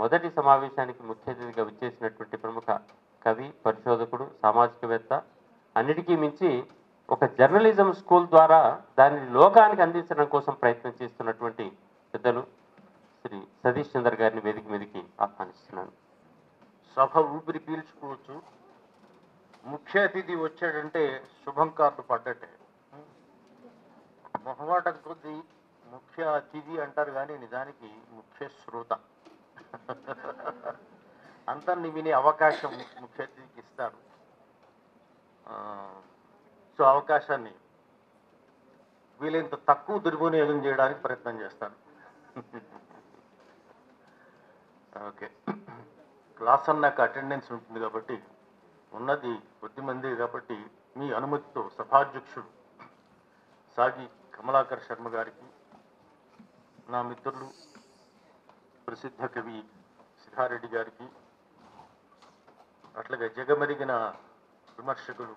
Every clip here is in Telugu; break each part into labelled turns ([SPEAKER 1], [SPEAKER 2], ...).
[SPEAKER 1] మొదటి సమావేశానికి ముఖ్య అతిథిగా విచ్చేసినటువంటి ప్రముఖ కవి, పరిశోధకుడు, సామాజికవేత్త, అన్నిటికీ మించి ఒక జర్నలిజం స్కూల్ ద్వారా దానిని లోకానికి అందించడం కోసం ప్రయత్నం చేస్తున్నటువంటి పెద్దలు శ్రీ సతీష్ చంద్ర గారిని వేదిక మీదకి ఆహ్వానిస్తున్నాను.
[SPEAKER 2] సభ ఊపిరి పీల్చుకోవచ్చు. ముఖ్య అతిథి వచ్చాడంటే శుభం కార్డు పడ్డట్టే. మొహమాటం కొద్ది ముఖ్య అతిథి అంటారు కానీ నిజానికి ముఖ్య శ్రోత. అంతన్ని వినే అవకాశం ముఖ్య అతిథికి ఇస్తారు. సో అవకాశాన్ని వీలైనంత తక్కువ దుర్వినియోగం చేయడానికి ప్రయత్నం చేస్తాను. ఓకే, క్లాస్ అన్నాక అటెండెన్స్ ఉంటుంది కాబట్టి, ఉన్నది కొద్దిమంది కాబట్టి మీ అనుమతితో సభాధ్యక్షుడు సాగి కమలాకర్ శర్మ గారికి, నా మిత్రులు ప్రసిద్ధ కవి సిద్ధారెడ్డి గారికి, అట్లాగే జగమెరిగిన విమర్శకులు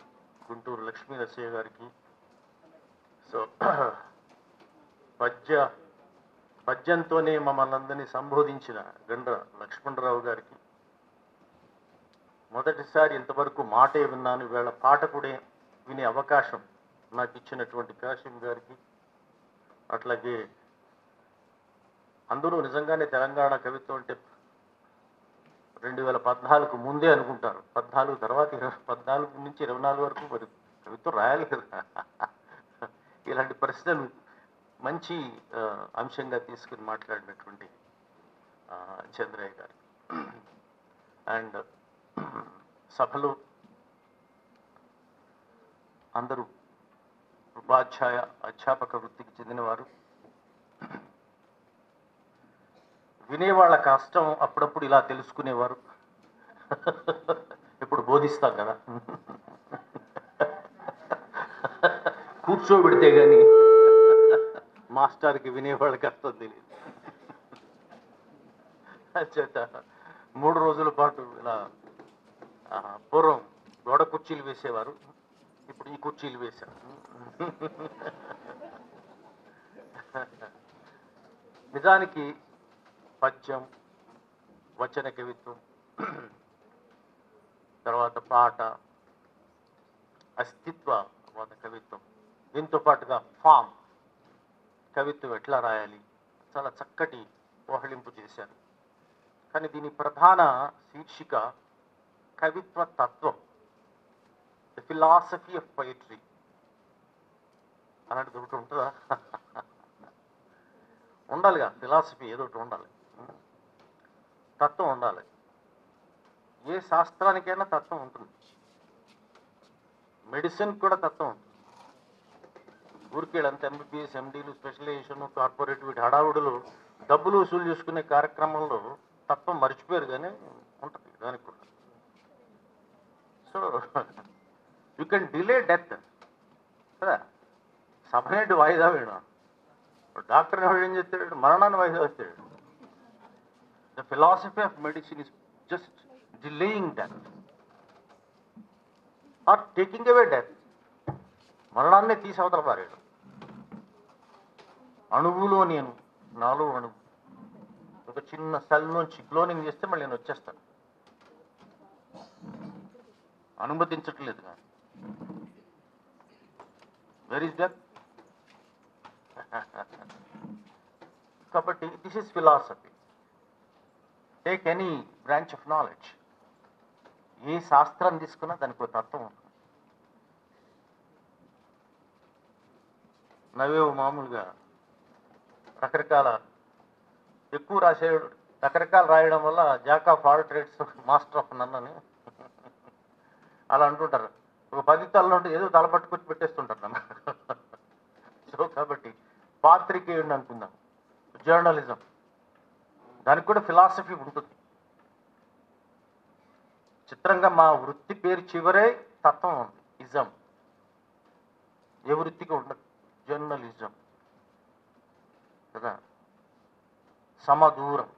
[SPEAKER 2] గుంటూరు లక్ష్మీ నరసయ్య గారికి, సో పద్యంతోనే మమ్మల్ని అందరినీ సంబోధించిన గండ్ర లక్ష్మణరావు గారికి, మొదటిసారి ఇంతవరకు మాటే విన్నాను, ఈవేళ పాట కూడా వినే అవకాశం నాకు ఇచ్చినటువంటి కాశీం గారికి, అట్లాగే అందరూ నిజంగానే తెలంగాణ కవిత్వం అంటే 2014 ముందే అనుకుంటారు. 14 తర్వాత 14 నుంచి 24 వరకు మరి కవిత్వం రాయాలి కదా. ఇలాంటి ప్రశ్నలు మంచి అంశంగా తీసుకుని మాట్లాడినటువంటి చంద్రయ్య గారు. అండ్ సభలో అందరూ ఉపాధ్యాయ అధ్యాపక వృత్తికి చెందినవారు. వినేవాళ్ళ కష్టం అప్పుడప్పుడు ఇలా తెలుసుకునేవారు. ఇప్పుడు బోధిస్తాం కదా, కూర్చోబెడితే కానీ మాస్టర్కి వినేవాళ్ళ కష్టం తెలియదు. చేత 3 రోజుల పాటు ఇలా పూర్వం గోడ కుర్చీలు వేసేవారు, ఇప్పుడు ఈ కుర్చీలు వేశారు. నిజానికి పద్యం, వచన కవిత్వం, తర్వాత పాట, అస్తిత్వవాద కవిత్వం, దీంతో పాటుగా ఫామ్ కవిత్వం ఎట్లా రాయాలి చాలా చక్కటి పోహళింపు చేశారు. కానీ దీని ప్రధాన శీర్షిక కవిత్వ తత్వం, ద ఫిలాసఫీ ఆఫ్ పొయిట్రీ. అలాంటిది ఒకటి ఉంటుందా? ఉండాలిగా, ఫిలాసఫీ ఏదో ఒకటి ఉండాలి, తత్వం ఉండాలి. ఏ శాస్త్రానికైనా తత్వం ఉంటుంది, మెడిసిన్ కూడా తత్వం ఉంటుంది. ఊరికేళ్ళంత ఎంబీబీఎస్, ఎండీలు, స్పెషలైజేషన్, కార్పొరేట్ వీటి హడావుడులు డబ్బులు వసూలు చేసుకునే కార్యక్రమంలో తత్వం మర్చిపోయారు, కానీ ఉంటుంది దానికి కూడా. So you can delay death కదా, సపరేట్ వాయిదా వేయడం. డాక్టర్ ఎవరు ఏం చెప్తాడు, మరణాన్ని వాయిదా వేస్తాడు. The philosophy of medicine is just delaying death or taking away death. మరణాన్నే తీసి అవతల పారాడు. అణువులో నేను, నాలో అణువు, ఒక చిన్న సెల్ నుంచి క్లోనింగ్ చేస్తే మళ్ళీ నేను వచ్చేస్తాను. అనుమతించట్లేదు కానీ వెర్ ఈస్ డెత్. కాబట్టి this is philosophy. Take any branch of knowledge, ఏ శాస్త్రం తీసుకున్నా దానికి ఒక తత్వం ఉంటుంది. నవేవు మామూలుగా రకరకాల ఎక్కువ రాసేవాడు, రకరకాలు రాయడం వల్ల jack of all trades master of none అని అలా అంటుంటారు. ఒక 10 తలలో ఉంటే ఏదో తలపట్టుకొచ్చి పెట్టేస్తుంటారు నన్ను. సో కాబట్టి పాత్రికేయుడిని అనుకుందాం, జర్నలిజం, దానికి కూడా ఫిలాసఫీ ఉంటుంది. చిత్రంగా మా వృత్తి పేరు చివరే తత్వం ఉంది, ఇజం. ఏ వృత్తికి ఉండదు, జర్నలిజం కదా. సమదూరం,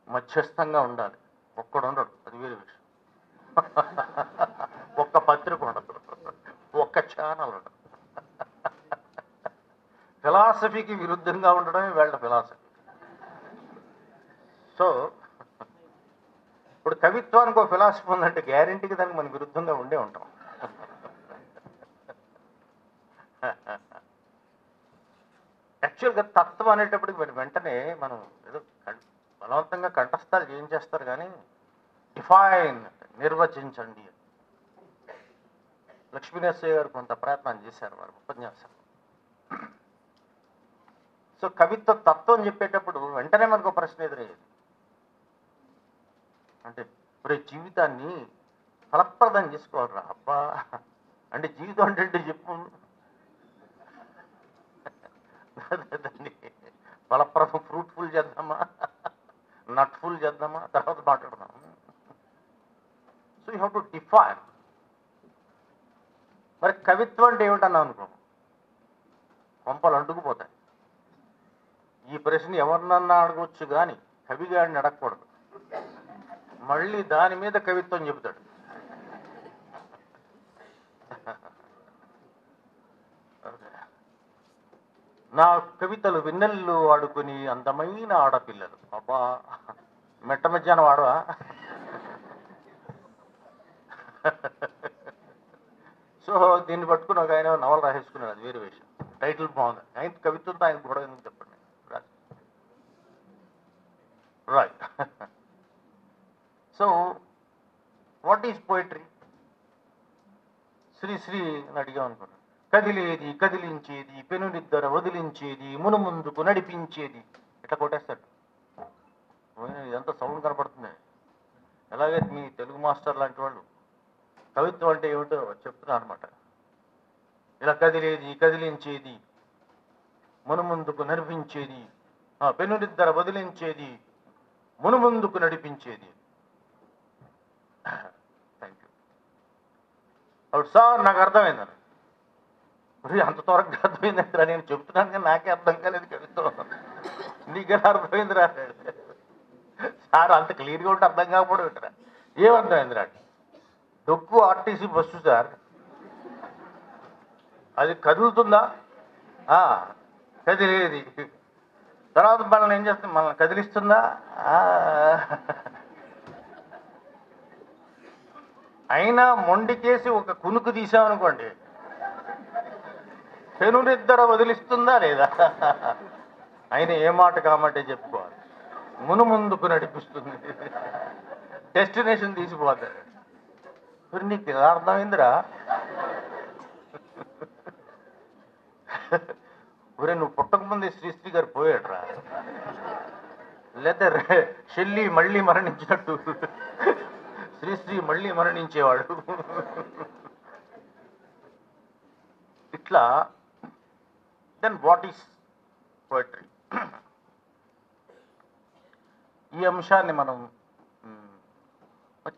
[SPEAKER 2] మధ్యస్థంగా ఉండాలి. ఒక్కడు ఉండడు, అది వేరే విషయం. ఒక్క పత్రిక ఉండదు, ఒక్క ఛానల్ ఉండదు. ఫిలాసఫీకి విరుద్ధంగా ఉండడమే వీళ్ళ ఫిలాసఫీ. సో ఇప్పుడు కవిత్వానికి ఒక ఫిలాసఫీ ఉందంటే గ్యారెంటీకి దానికి మనం విరుద్ధంగా ఉండే ఉంటాం. యాక్చువల్గా తత్వం అనేటప్పటికి వెంటనే మనం ఏదో బలవంతంగా కంఠస్థాలు చేయించేస్తారు కానీ డిఫైన్, నిర్వచించండి. లక్ష్మీనరసింహ గారు కొంత ప్రయత్నం చేశారు వారు ఉపన్యాసం. సో కవిత్వ తత్వం చెప్పేటప్పుడు వెంటనే మనకు ప్రశ్న ఎదురయ్యేది, అంటే ఇప్పుడు జీవితాన్ని ఫలప్రదం చేసుకోవాలరా అబ్బా, అంటే జీవితం అంటే చెప్పు దాన్ని ఫలప్రదం, ఫ్రూట్ఫుల్ చేద్దామా, నట్ఫుల్ చేద్దామా, తర్వాత మాట్లాడదాం. So you have to define. మరి కవిత్వం అంటే ఏమిటన్నా అనుకో, కొంపలు అంటుకుపోతాయి. ఈ ప్రశ్న ఎవరినన్నా అడగవచ్చు కానీ కవిగాడిని అడగకూడదు. మళ్ళీ దాని మీద కవిత్వం చెబుతాడు. నా కవితలు వెన్నెల్లు ఆడుకుని అందమైన ఆడపిల్లలు. అబ్బా, మెట్ట మధ్యాహ్నం వాడవా? సో దీన్ని పట్టుకుని ఒక ఆయన నవల రాసేసుకున్నాడు, అది వేరే విషయం. టైటిల్ బాగుంది. ఆయన కవిత్వంతో ఆయన గొడవ ఎందుకు చెప్పండి. Right. So what is poetry? Sri Sri అని అడిగాం అనుకున్నాను. కదిలేది, కదిలించేది, పెనునిద్దర వదిలించేది, మునుముందుకు నడిపించేది. ఇట్లా కొట్టేస్తాడు. ఇదంతా సౌండ్ కనపడుతుంది. ఎలాగే మీ తెలుగు మాస్టర్ లాంటి వాళ్ళు కవిత్వం అంటే ఏమిటో చెప్తున్నారు అనమాట. ఇలా కదిలేది, కదిలించేది, మునుముందుకు నడిపించేది, పెనునిద్దర వదిలించేది, మునుముందుకు నడిపించేది. Thank you. అప్పుడు సార్ నాకు అర్థమైందని. అంత త్వరగా అర్థమైందిరా, నేను చెప్తున్నాను కానీ నాకే అర్థం కాలేదు కవిత్వం. నీకెలా అర్థమైందిరా? సార్ అంత క్లియర్గా ఉంటే అర్థం కాకపోవడం ఏంటరా? ఏమర్థమైందిరా? డొక్కు ఆర్టీసీ బస్సు సార్, అది కదులుతుందా? కదిలేది. తర్వాత మనల్ని ఏం చేస్తుంది? మనల్ని కదిలిస్తుందా? అయినా మొండికేసి ఒక కునుకు తీసామనుకోండి, పెనునిద్దర వదిలిస్తుందా లేదా? అయినా ఏ మాట కామంటే చెప్పుకోవాలి. మునుముందుకు నడిపిస్తుంది, డెస్టినేషన్ తీసిపోతాడు. మరి నీకు ఎలా అర్థమైందిరా? ఒరే, నువ్వు పుట్టకముందే శ్రీశ్రీ గారు పోయాడురా, లేదా షెల్లీ మళ్ళీ మరణించినట్టు శ్రీశ్రీ మళ్ళీ మరణించేవాడు. ఇట్లా దెన్ వాట్ ఈస్ పోయిటరీ? ఈ అంశాన్ని మనం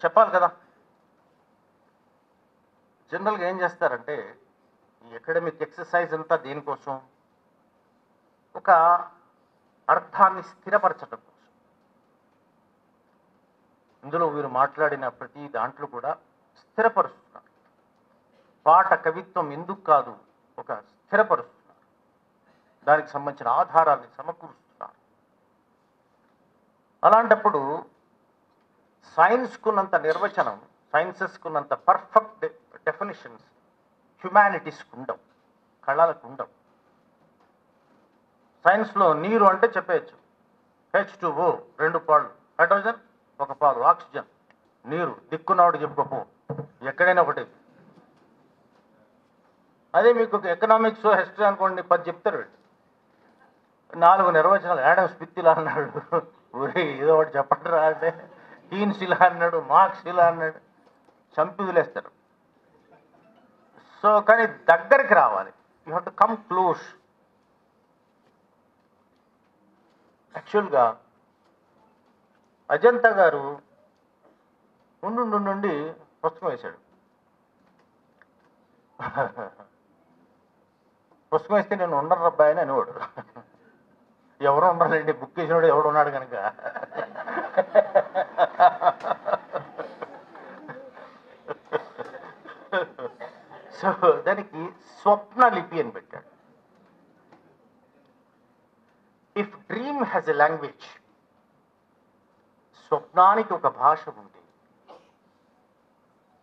[SPEAKER 2] చెప్పాలి కదా. జనరల్గా ఏం చేస్తారంటే, ఈ అకాడమిక్ ఎక్సర్సైజ్ అంతా దేనికోసం? ఒక అర్థాన్ని స్థిరపరచడం కోసం. ఇందులో వీరు మాట్లాడిన ప్రతి దాంట్లో కూడా స్థిరపరుస్తున్నారు. పాట కవిత్వం ఎందుకు కాదు, ఒక స్థిరపరుస్తున్నారు. దానికి సంబంధించిన ఆధారాన్ని సమకూరుస్తున్నారు. అలాంటప్పుడు సైన్స్కున్నంత నిర్వచనం, సైన్సెస్కున్నంత పర్ఫెక్ట్ డెఫినిషన్స్ హ్యుమానిటీస్కి ఉండవు, కళలకు ఉండవు. సైన్స్లో నీరు అంటే చెప్పేయచ్చు, H2O 2 పాలు, హైడ్రోజన్ 1 పాలు, ఆక్సిజన్, నీరు. దిక్కున్నవాడు చెప్పుకోపో, ఎక్కడైనా ఒకటి. అదే మీకు ఎకనామిక్స్, హిస్టరీ అనుకోండి, 10 చెప్తారు. 4 నిర్వచనాలు. యాడమ్ స్మిత్ ఇలా అన్నాడు, ఊరే ఏదో ఒకటి చెప్పండి రా అంటే, కీన్స్ ఇలా అన్నాడు, మార్క్స్ ఇలా అన్నాడు, చంపి వదిలేస్తారు. సో కానీ దగ్గరికి రావాలి. You have to come close. యాక్చువల్గా అజంతా గారు నుండి పుస్తకం వేశాడు. పుస్తకం వేస్తే నేను ఉండరు అబ్బాయి అని అనేవాడు. ఎవరు ఉండాలండి, బుక్ చేసినవాడు ఎవడు ఉన్నాడు కనుక. సో దానికి స్వప్న లిపి అని పెట్టాడు. If dream has a language, స్వప్నానికి ఒక భాష ఉంది,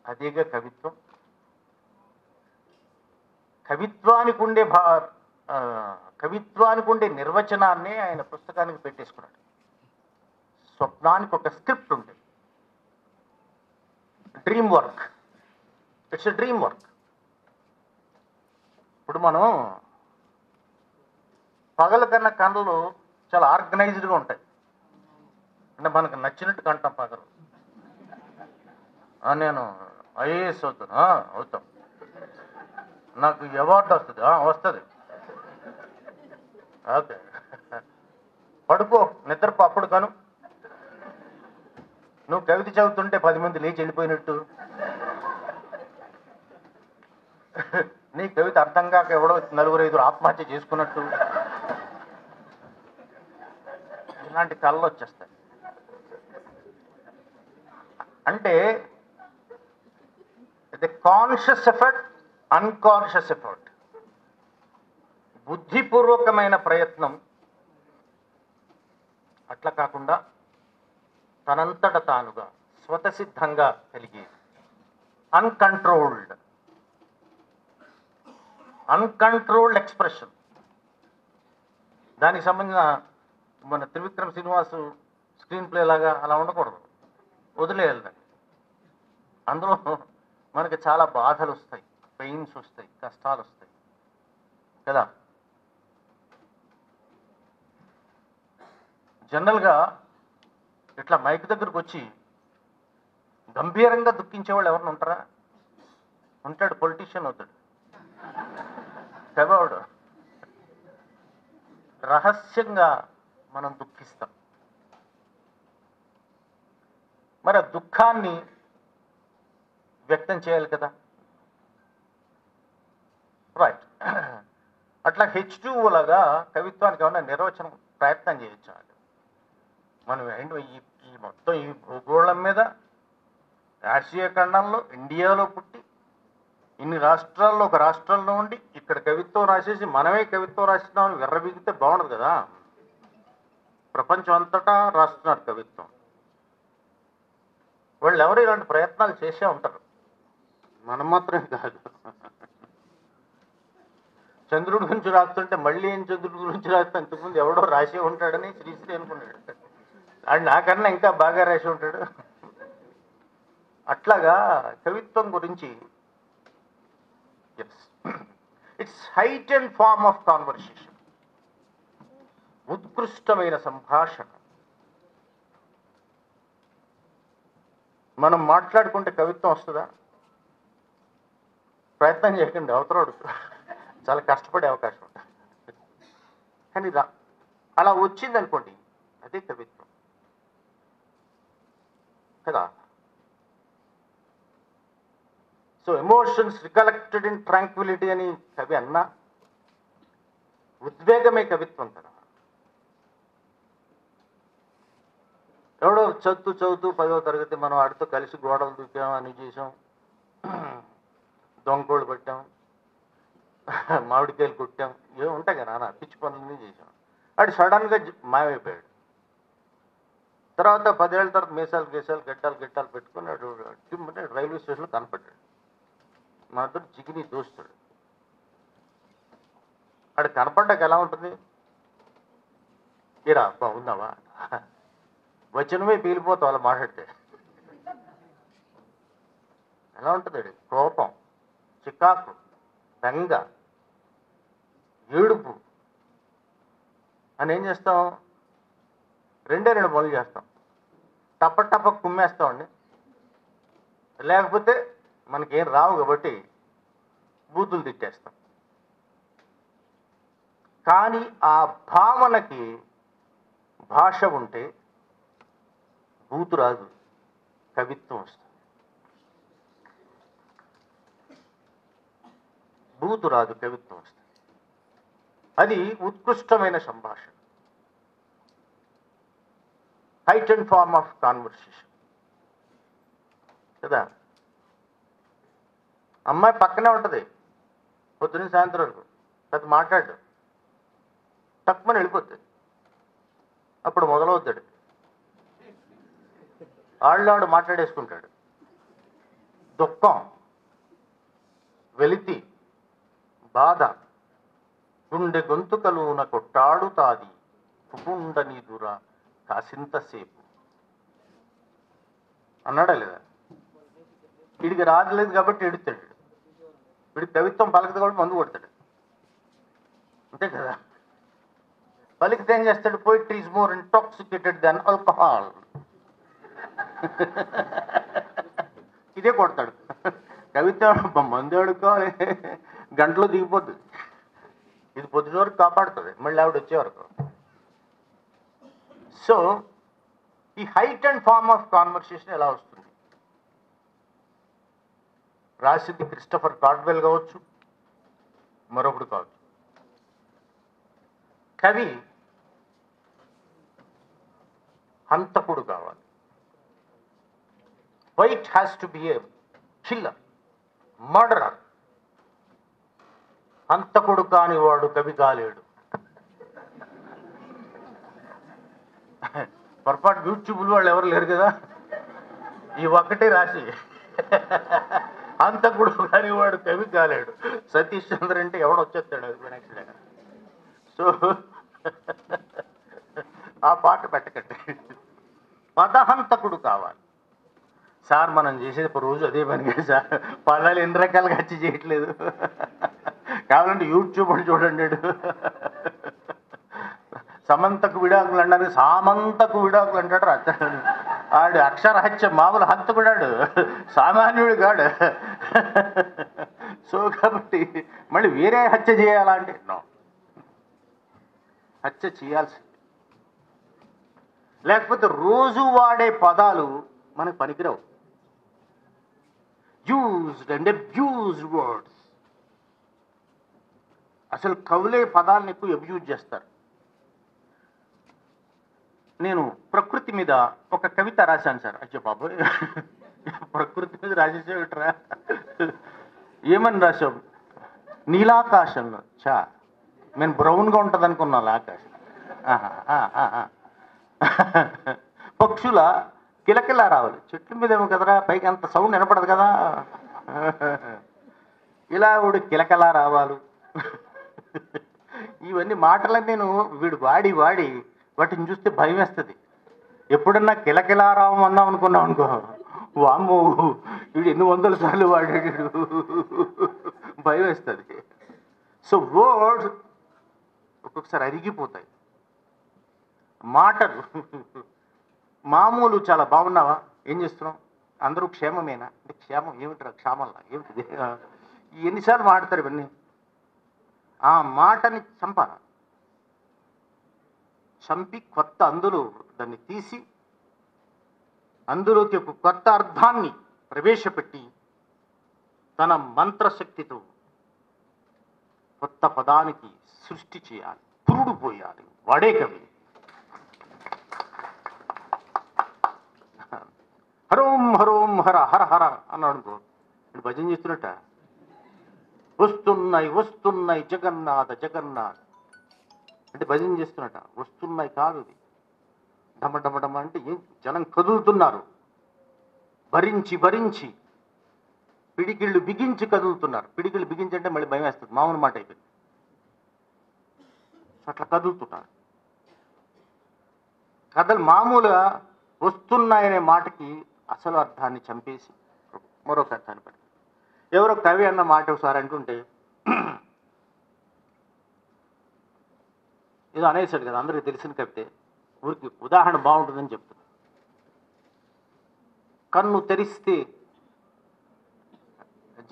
[SPEAKER 2] అదేగా కవిత్వం. కవిత్వానికి ఉండే నిర్వచనాన్ని ఆయన పుస్తకానికి పెట్టేసుకున్నాడు. స్వప్నానికి ఒక స్క్రిప్ట్ ఉంది, dream work. It's a dream work. ఇప్పుడు మనం పగల కన్నా కళ్ళు చాలా ఆర్గనైజ్డ్గా ఉంటాయి, అంటే మనకు నచ్చినట్టు కంటాం పగలు. నేను ఐఏఎస్ అవుతాను, అవుతాం, నాకు అవార్డు వస్తుంది, వస్తుంది, ఓకే, పడుకో, నిద్రపో, అప్పుడు కను. నువ్వు కవిత చదువుతుంటే 10 మంది లేచి వెళ్ళిపోయినట్టు, నీ కవిత అర్థం కాక ఎవడో 4-5 ఆత్మహత్య చేసుకున్నట్టు, ఇలాంటి కళ్ళు వచ్చేస్తాయి. అంటే ఇది కాన్షియస్ ఎఫర్ట్, అన్కాన్షియస్ ఎఫర్ట్, బుద్ధిపూర్వకమైన ప్రయత్నం. అట్లా కాకుండా తనంతట తానుగా స్వతసిద్ధంగా కలిగేది, అన్కంట్రోల్డ్ ఎక్స్ప్రెషన్. దానికి సంబంధించిన మన త్రివిక్రమ్ శ్రీనివాసు స్క్రీన్ ప్లే లాగా అలా ఉండకూడదు, వదిలేయాలి దాన్ని. అందులో మనకి చాలా బాధలు వస్తాయి, పెయిన్స్ వస్తాయి, కష్టాలు వస్తాయి కదా. జనరల్గా ఇట్లా మైక్ దగ్గరకు వచ్చి గంభీరంగా దుఃఖించేవాళ్ళు ఎవరిని ఉంటారా? ఉంటాడు, పొలిటీషియన్ అవుతాడు, కవివాడు. రహస్యంగా మనం దుఃఖిస్తాం. మరి ఆ దుఃఖాన్ని వ్యక్తం చేయాలి కదా, రైట్. అట్లా H2O లాగా కవిత్వానికి ఏమన్నా నిర్వచనం ప్రయత్నం చేయించాలి. మనం ఈ మొత్తం ఈ భూగోళం మీద, ఆసియా ఖండంలో, ఇండియాలో పుట్టి ఇన్ని రాష్ట్రాల్లో ఒక రాష్ట్రంలో ఉండి ఇక్కడ కవిత్వం రాసేసి మనమే కవిత్వం రాసినామని విర్రబీగితే బాగుండదు కదా. ప్రపంచం అంతటా రాస్తున్నారు కవిత్వం. వాళ్ళు ఎవరు ఇలాంటి ప్రయత్నాలు చేసే ఉంటారు, మనం మాత్రమే కాదు. చంద్రుడి గురించి రాస్తుంటే మళ్ళీ ఏం చంద్రుడి గురించి రాస్తే ఇంతకుముందు ఎవడో రాసే ఉంటాడని శ్రీశ్రీ అనుకున్నాడు. అండ్ నాకన్నా ఇంకా బాగా రాసి ఉంటాడు. అట్లాగా కవిత్వం గురించి it's heightened form of conversation, ఉత్కృష్టమైన సంభాషణ. మనం మాట్లాడుకుంటే కవిత్వం వస్తుందా? ప్రయత్నం చేయకండి, అవతరాడు చాలా కష్టపడే అవకాశం ఉంటుంది. కానీ అలా వచ్చిందనుకోండి, అదే కవిత్వం కదా. So emotions recollected in Tranquility అని కవి అన్నా, ఉద్వేగమే కవిత్వం కదా. ఎవడో చదువుతూ 10వ తరగతి మనం ఆడితో కలిసి గోడలు దూకాం, అని చేసాం, దొంగకోళ్ళు పట్టాం, మామిడికాయలు కొట్టాం, ఏమి ఉంటాయి కదా నాన్న, పిచ్చి పనులన్నీ చేసాం. ఆడు సడన్గా మాయమైపోయాడు. తర్వాత 10 ఏళ్ళ తర్వాత మీసాలు గడ్డాలు పెట్టుకుని ఆడు రైల్వే స్టేషన్లో కనపడ్డాడు. మా ఇద్దరు చికిని దోస్తాడు. ఆడు కనపడ్డాక ఎలా ఉంటుంది? ఏరా బాగున్నావా, వచనమే పీలిపోతాం అలా మాట్లాడితే. ఎలా ఉంటుంది? కోపం, చికాకు, బెంగ, ఏడుపు అని ఏం చేస్తాం? 2 పనులు చేస్తాం. టప్ప కుమ్మేస్తామండి, లేకపోతే మనకేం రావు కాబట్టి బూతులు తిట్టేస్తాం. కానీ ఆ భావనకి భాష ఉంటే బూతు రాదు, కవిత్వం వస్తుంది. బూతు రాదు, కవిత్వం వస్తుంది. అది ఉత్కృష్టమైన సంభాషణ, హైటెండ్ ఫార్మ్ ఆఫ్ కాన్వర్సేషన్ కదా. అమ్మాయి పక్కనే ఉంటుంది పొద్దున్న సాయంత్రం వరకు, పెద్ద మాట్లాడు, తక్కువని వెళ్ళిపోతుంది. అప్పుడు మొదలవుతాడు, ఆళ్ళాడు మాట్లాడేసుకుంటాడు. దుఃఖం, వెలితి, బాధ గుండె గొంతుకలున కొట్టాడుతాది పుకుండని దుర కాసింతసేపు అన్నాడా లేదా? వీడికి రాగలేదు కాబట్టి ఎడుతాడు. వీడికి కవిత్వం పలకదు కాబట్టి మందు కొడతాడు. అంతే కదా. పలికితే ఏం చేస్తాడు? Poetry is more intoxicated than alcohol. ఇదే కొడతాడు. కవిత్వం మందు అడుక్కోవాలి, గంటలో దిగిపోతుంది. ఇది పొద్దున వరకు కాపాడుతుంది, మళ్ళీ ఆవిడ వచ్చే వరకు. సో ఈ height and form of conversation ఎలా వస్తుంది? రాసింది క్రిస్టఫర్ కార్డ్వెల్ కావచ్చు, మరొకడు కావచ్చు. కవి హంతకుడు కావాలి. White has to be A killer, murderer. హంతకుడు కాని వాడు కవి కాలేడు. పొరపాటు యూట్యూబ్లో వాళ్ళు ఎవరు లేరు కదా, ఈ ఒక్కటే రాసి హంతకుడు కాని వాడు కవి కాలేడు. సతీష్ చంద్ర అంటే ఎవడు వచ్చేస్తాడు అది నెక్స్ట్ డే. సో ఆ పాట పెట్టకండి. పదహంతకుడు కావాలి. సార్ మనం చేసేది రోజు అదే పని కదా సార్, పదాలు ఎన్ని రకాలుగా వచ్చి చేయట్లేదు. కావాలంటే యూట్యూబ్ అని చూడండి. సమంతకు విడాకులు అనడానికి సామంతకు విడాకులు అంటాడు రాస్తాడు. ఆడు అక్షరహత్య మామూలు హంతకుడాడు, సామాన్యుడు కాడు. సో కాబట్టి మళ్ళీ వేరే హత్య చేయాలంటే నో, హత్య చేయాల్సింది. లేకపోతే రోజు వాడే పదాలు మనకు పనికిరావు. Used and abused words. అసలు కవులే పదాలను ఎక్కువ అబ్యూజ్ చేస్తారు. నేను ప్రకృతి మీద ఒక కవిత రాశాను సార్. అచ్చా బాబోయ్, ప్రకృతి మీద రాసేసేవిట్రా. ఏమని రాసాం? నీలాకాశంలో చా నేను బ్రౌన్గా ఉంటుంది అనుకున్నాను ఆకాశం. పక్షుల కిలకిలా రావాలి. చెట్ల మీద ఏమో కదరా, పైకి అంత సౌండ్ వినపడదు కదా. ఇలా వీడు కిలకిలా రావాలి. ఇవన్నీ మాటలని నేను వీడు వాడి వాడి వాటిని చూస్తే భయం వేస్తుంది. ఎప్పుడన్నా కిలకిలారావం అన్నాం అనుకున్నాం అనుకో, వామ్మో వీడు ఎన్ని వందల సార్లు వాడాడు, భయం వేస్తుంది. సో వర్డ్స్ ఒక్కొక్కసారి అరిగిపోతాయి. మాటలు మామూలు చాలా బాగున్నావా, ఏం చేస్తున్నాం, అందరూ క్షేమమేనా అంటే క్షేమం ఏమిట్రా, క్షేమల్లా ఏమిటిది, ఎన్నిసార్లు మాడతారు ఇవన్నీ. ఆ మాటని చంపాలి. చంపి కొత్త అందులో దాన్ని తీసి అందులోకి ఒక కొత్త అర్థాన్ని ప్రవేశపెట్టి తన మంత్రశక్తితో కొత్త పదానికి సృష్టి చేయాలి, పురుడు పోయాలి. వాడే కవి. హరోం హరోం హర హర హర అన్నాడు అనుకో, భజన చేస్తున్నట్ట. వస్తున్నాయి వస్తున్నాయి జగన్నాథ జగన్నాథ్ అంటే భజన చేస్తున్నట్ట. వస్తున్నాయి కాదు, ఇది డమ డమ డమ అంటే ఏం జనం కదులుతున్నారు. భరించి భరించి పిడికిళ్ళు బిగించి కదులుతున్నారు. పిడికిళ్ళు బిగించంటే మళ్ళీ భయం వేస్తుంది, మామూలు మాట అయిపోయింది. అట్లా కదులుతున్నారు. కథలు మామూలుగా వస్తున్నాయనే మాటకి అసలు అర్థాన్ని చంపేసి మరొక అర్థాన్ని పెడతారు. ఎవరో కవి అన్న మాట ఒకసారి అంటుంటే ఏదో అనేసాడు కదా, అందరికీ తెలిసిన కవితే, ఊరికి ఉదాహరణ బాగుంటుందని చెప్తున్నా. కన్ను తెరిస్తే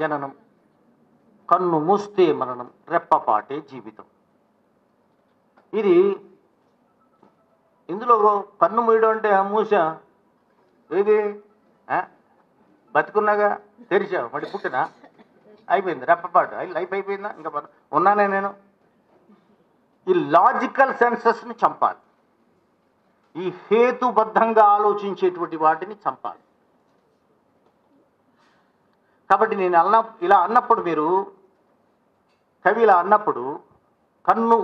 [SPEAKER 2] జననం, కన్ను మూస్తే మరణం, రెప్పపాటే జీవితం. ఇది ఇందులో కన్ను మూయడం అంటే మూసా ఏది బతుకున్నాగా, తెరిచావు మళ్ళీ పుట్టినా అయిపోయింది, రెప్పపాటు లైఫ్ అయిపోయిందా, ఇంకా ఉన్నానే నేను. ఈ లాజికల్ సెన్సెస్ని చంపాలి. ఈ హేతుబద్ధంగా ఆలోచించేటువంటి వాటిని చంపాలి. కాబట్టి నేను ఇలా అన్నప్పుడు, మీరు కవి ఇలా అన్నప్పుడు, కన్ను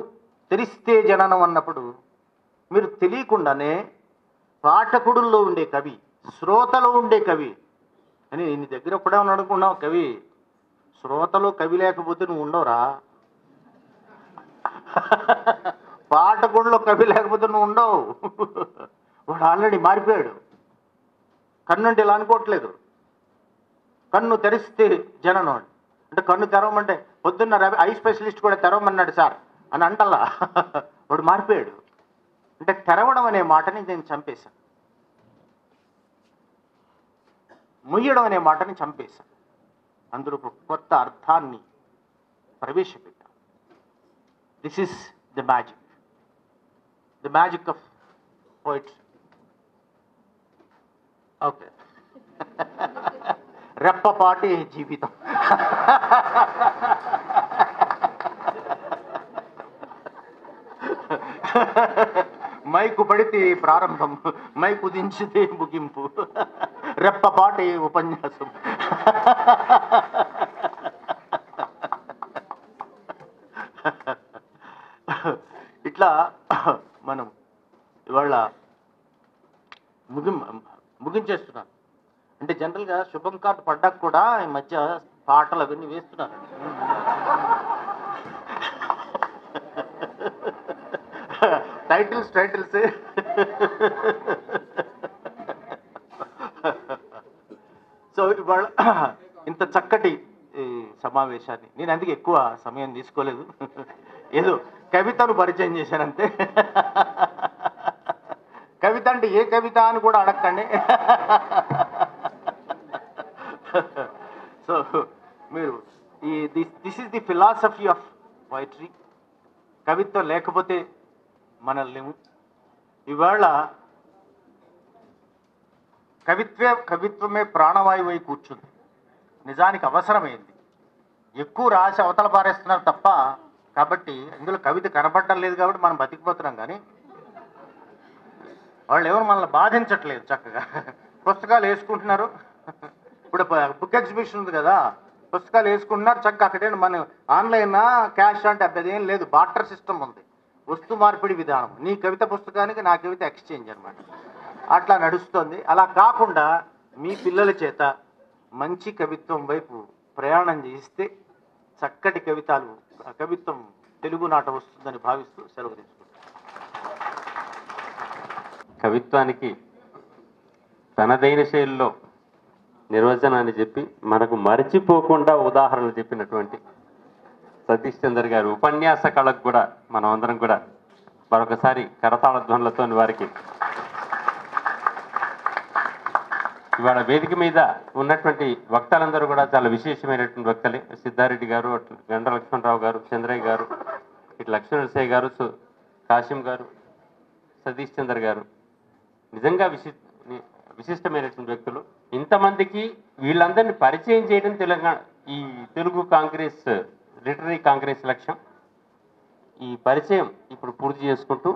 [SPEAKER 2] తెరిస్తే జననం అన్నప్పుడు మీరు తెలియకుండానే పాఠకుడుల్లో ఉండే కవి శ్రోతలో ఉండే కవి అని నీ దగ్గర ఒక్కడే ఉన్నాడు అనుకున్నావు కవి. శ్రోతలో కవి లేకపోతే నువ్వు ఉండవురా. పాఠకుడిలో కవి లేకపోతే నువ్వు ఉండవు. వాడు ఆల్రెడీ మారిపోయాడు. కన్ను అంటే ఇలా అనుకోవట్లేదు. కన్ను తెరిస్తే జననం అంటే కన్ను తెరవమంటే పొద్దున్న ఐ స్పెషలిస్ట్ కూడా తెరవమన్నాడు సార్ అని అంటల్లా. వాడు మారిపోయాడు. అంటే తెరవడం అనే మాటని నేను చంపేశాను, ముయ్యడం అనే మాటని చంపేశాను. అందులో ఒక కొత్త అర్థాన్ని ప్రవేశపెట్టాను. This is the magic of poetry. Okay, రెప్పపాటి జీవితం. మైకు పడితే ప్రారంభం, మైకు దించితే ముగింపు, రెప్పపాటి ఉపన్యాసం. ఇట్లా మనం ఇవాళ ముగించేస్తున్నాను. అంటే జనరల్గా శుభం కార్డు పడ్డాక కూడా ఈ మధ్య పాటలు అవన్నీ వేస్తున్నారు. టైటిల్స్ సో ఇవాళ ఇంత చక్కటి సమావేశాన్ని నేను అందుకే ఎక్కువ సమయం తీసుకోలేదు. ఏదో కవితను పరిచయం చేశానంతే. కవిత అంటే ఏ కవిత అని కూడా అడగండి. సో మీరు this is the philosophy of poetry. కవిత్వం లేకపోతే మనల్ని ఇవాళ కవిత్వమే ప్రాణవాయువై కూర్చుంది. నిజానికి అవసరమైంది. ఎక్కువ రాసి అవతల పారేస్తున్నారు తప్ప, కాబట్టి ఇందులో కవిత కనపడటం లేదు కాబట్టి మనం బతికిపోతున్నాం. కానీ వాళ్ళు ఎవరు మనల్ని బాధించట్లేదు. చక్కగా పుస్తకాలు వేసుకుంటున్నారు. ఇప్పుడు బుక్ ఎగ్జిబిషన్ ఉంది కదా, పుస్తకాలు వేసుకుంటున్నారు చక్కగా. అక్కడే మన ఆన్లైన్ క్యాష్ అంటే అదేం లేదు, బార్టర్ సిస్టమ్ ఉంది, వస్తు మార్పిడి విధానం. నీ కవిత పుస్తకానికి నా కవిత ఎక్స్చేంజ్ అనమాట. అట్లా నడుస్తుంది. అలా కాకుండా మీ పిల్లల చేత మంచి కవిత్వం వైపు ప్రయాణం చేయిస్తే చక్కటి కవిత్వం తెలుగు నాట వస్తుందని భావిస్తూ సెలవు తీసుకుంటాను.
[SPEAKER 1] కవిత్వానికి తనదైన శైలిలో నిర్వచనాన్ని చెప్పి మనకు మరిచిపోకుండా ఉదాహరణలు చెప్పినటువంటి సతీష్ చంద్ర గారు ఉపన్యాస కళకు కూడా మనం అందరం కూడా మరొకసారి కరతాళ ధ్వనులతో వారికి ఇవాళ వేదిక మీద ఉన్నటువంటి వక్తలందరూ కూడా చాలా విశేషమైనటువంటి వక్తలే. సిద్ధారెడ్డి గారు, గండ్ర లక్ష్మణరావు గారు, చంద్రయ్య గారు, ఇటు లక్ష్మణరసయ్య గారు, కాశీం గారు, సతీష్ చంద్ర గారు నిజంగా విశిష్టమైనటువంటి వ్యక్తులు. ఇంతమందికి వీళ్ళందరినీ పరిచయం చేయడం ఈ తెలుగు కాంగ్రెస్ లిటరీ కాంగ్రెస్ లక్ష్యం. ఈ పరిచయం ఇప్పుడు పూర్తి చేసుకుంటూ